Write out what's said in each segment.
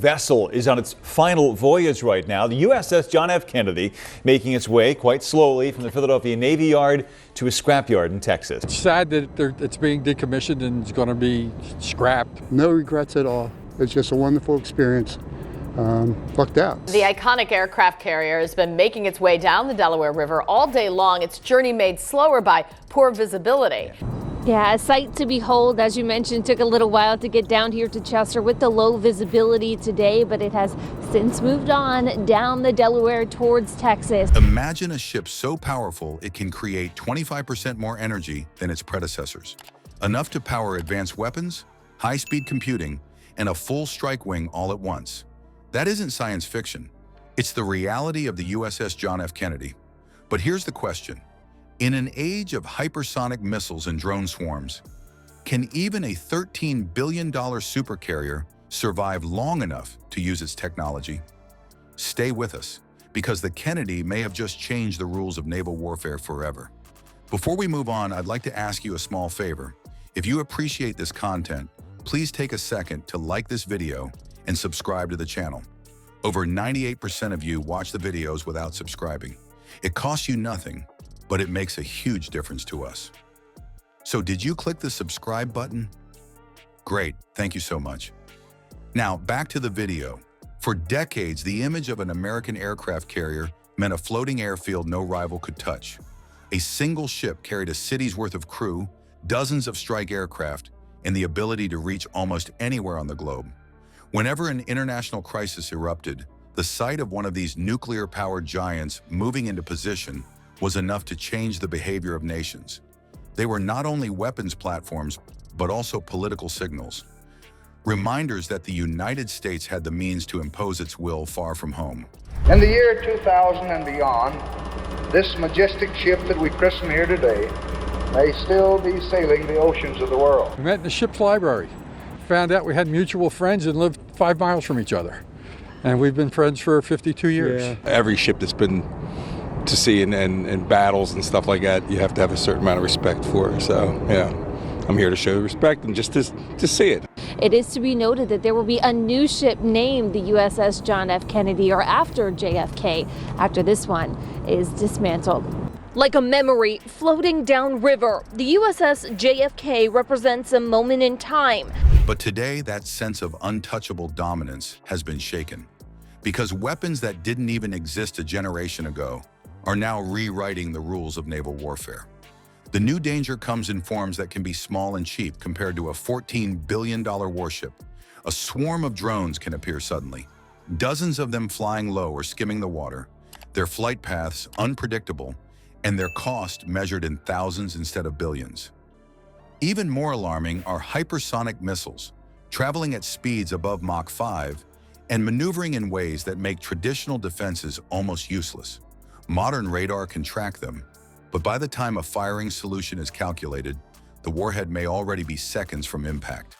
Vessel is on its final voyage right now. The USS John F. Kennedy making its way quite slowly from the Philadelphia Navy Yard to a scrapyard in Texas. It's sad that it's being decommissioned and it's going to be scrapped. No regrets at all. It's just a wonderful experience. Lucked out. The iconic aircraft carrier has been making its way down the Delaware River all day long. Its journey made slower by poor visibility. Yeah, a sight to behold. As you mentioned, took a little while to get down here to Chester with the low visibility today, but it has since moved on down the Delaware towards Texas. Imagine a ship so powerful it can create 25% more energy than its predecessors, enough to power advanced weapons, high-speed computing, and a full strike wing all at once. That isn't science fiction. It's the reality of the USS John F. Kennedy. But here's the question. In an age of hypersonic missiles and drone swarms, can even a $13 billion supercarrier survive long enough to use its technology? Stay with us, because the Kennedy may have just changed the rules of naval warfare forever. Before we move on, I'd like to ask you a small favor. If you appreciate this content, please take a second to like this video and subscribe to the channel. Over 98% of you watch the videos without subscribing. It costs you nothing, but it makes a huge difference to us. So did you click the subscribe button? Great, thank you so much. Now back to the video. For decades, the image of an American aircraft carrier meant a floating airfield no rival could touch. A single ship carried a city's worth of crew, dozens of strike aircraft, and the ability to reach almost anywhere on the globe. Whenever an international crisis erupted, the sight of one of these nuclear-powered giants moving into position was enough to change the behavior of nations. They were not only weapons platforms, but also political signals. Reminders that the United States had the means to impose its will far from home. In the year 2000 and beyond, this majestic ship that we christen here today may still be sailing the oceans of the world. We met in the ship's library, found out we had mutual friends and lived 5 miles from each other. And we've been friends for 52 years. Yeah. Every ship that's been to sea in battles and stuff like that, you have to have a certain amount of respect for it. So, yeah, I'm here to show respect and just to see it. It is to be noted that there will be a new ship named the USS John F. Kennedy, or after JFK, after this one is dismantled. Like a memory floating downriver, the USS JFK represents a moment in time. But today, that sense of untouchable dominance has been shaken, because weapons that didn't even exist a generation ago are now rewriting the rules of naval warfare. The new danger comes in forms that can be small and cheap compared to a $14 billion warship. A swarm of drones can appear suddenly, dozens of them flying low or skimming the water, their flight paths unpredictable, and their cost measured in thousands instead of billions. Even more alarming are hypersonic missiles, traveling at speeds above Mach 5 and maneuvering in ways that make traditional defenses almost useless. Modern radar can track them, but by the time a firing solution is calculated, the warhead may already be seconds from impact.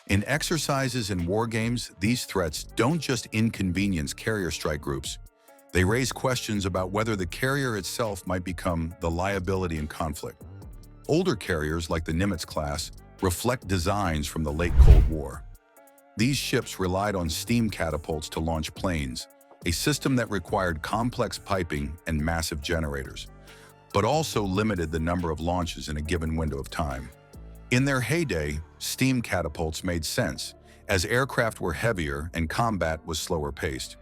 In exercises and war games, these threats don't just inconvenience carrier strike groups. They raise questions about whether the carrier itself might become the liability in conflict. Older carriers, like the Nimitz class, reflect designs from the late Cold War. These ships relied on steam catapults to launch planes, a system that required complex piping and massive generators, but also limited the number of launches in a given window of time. In their heyday, steam catapults made sense, as aircraft were heavier and combat was slower paced.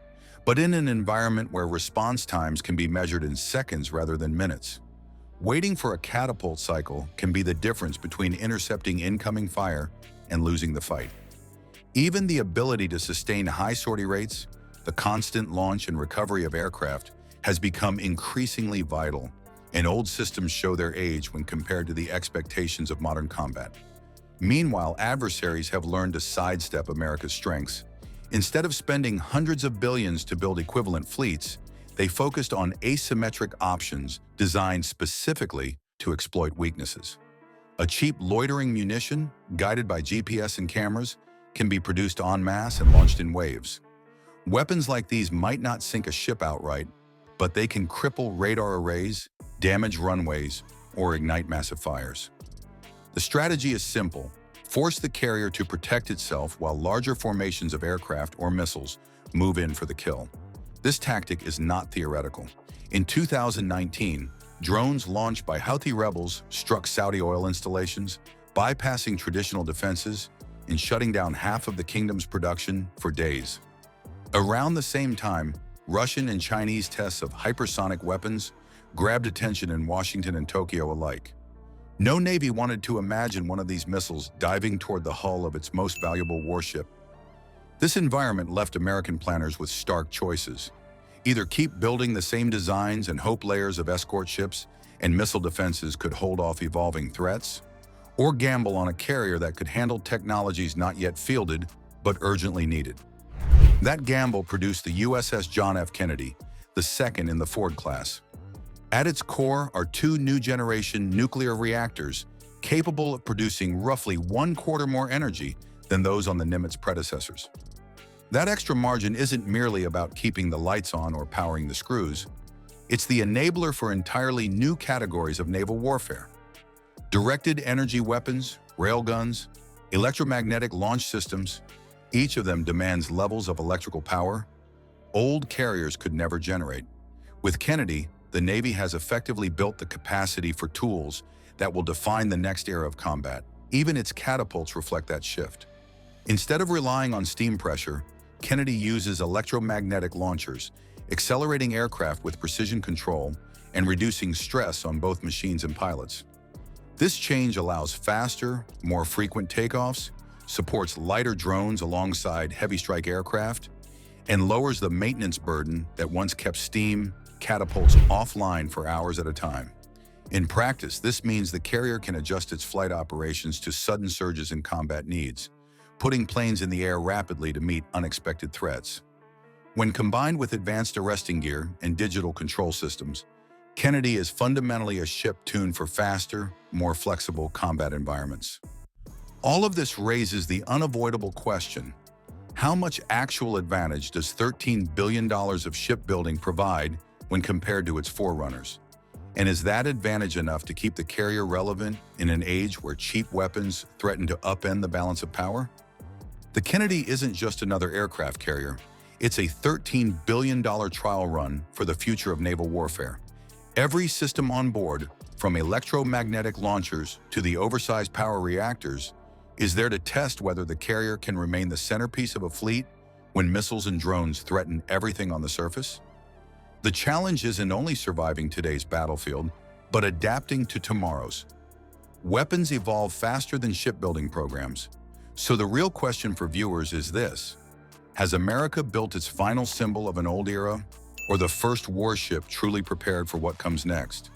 But in an environment where response times can be measured in seconds rather than minutes, waiting for a catapult cycle can be the difference between intercepting incoming fire and losing the fight. Even the ability to sustain high sortie rates, the constant launch and recovery of aircraft, has become increasingly vital, and old systems show their age when compared to the expectations of modern combat. Meanwhile, adversaries have learned to sidestep America's strengths. Instead of spending hundreds of billions to build equivalent fleets, they focused on asymmetric options designed specifically to exploit weaknesses. A cheap loitering munition, guided by GPS and cameras, can be produced en masse and launched in waves. Weapons like these might not sink a ship outright, but they can cripple radar arrays, damage runways, or ignite massive fires. The strategy is simple: force the carrier to protect itself while larger formations of aircraft or missiles move in for the kill. This tactic is not theoretical. In 2019, drones launched by Houthi rebels struck Saudi oil installations, bypassing traditional defenses and shutting down half of the kingdom's production for days. Around the same time, Russian and Chinese tests of hypersonic weapons grabbed attention in Washington and Tokyo alike. No navy wanted to imagine one of these missiles diving toward the hull of its most valuable warship. This environment left American planners with stark choices. Either keep building the same designs and hope layers of escort ships and missile defenses could hold off evolving threats, or gamble on a carrier that could handle technologies not yet fielded but urgently needed. That gamble produced the USS John F. Kennedy, the second in the Ford class. At its core are two new-generation nuclear reactors capable of producing roughly 1/4 more energy than those on the Nimitz predecessors. That extra margin isn't merely about keeping the lights on or powering the screws. It's the enabler for entirely new categories of naval warfare. Directed energy weapons, railguns, electromagnetic launch systems, each of them demands levels of electrical power old carriers could never generate. With Kennedy, the Navy has effectively built the capacity for tools that will define the next era of combat. Even its catapults reflect that shift. Instead of relying on steam pressure, Kennedy uses electromagnetic launchers, accelerating aircraft with precision control and reducing stress on both machines and pilots. This change allows faster, more frequent takeoffs, supports lighter drones alongside heavy strike aircraft, and lowers the maintenance burden that once kept steam catapults offline for hours at a time. In practice, this means the carrier can adjust its flight operations to sudden surges in combat needs, putting planes in the air rapidly to meet unexpected threats. When combined with advanced arresting gear and digital control systems, Kennedy is fundamentally a ship tuned for faster, more flexible combat environments. All of this raises the unavoidable question: how much actual advantage does $13 billion of shipbuilding provide when compared to its forerunners? And is that advantage enough to keep the carrier relevant in an age where cheap weapons threaten to upend the balance of power? The Kennedy isn't just another aircraft carrier. It's a $13 billion trial run for the future of naval warfare. Every system on board, from electromagnetic launchers to the oversized power reactors, is there to test whether the carrier can remain the centerpiece of a fleet when missiles and drones threaten everything on the surface. The challenge isn't only surviving today's battlefield, but adapting to tomorrow's. Weapons evolve faster than shipbuilding programs. So the real question for viewers is this: has America built its final symbol of an old era, or the first warship truly prepared for what comes next?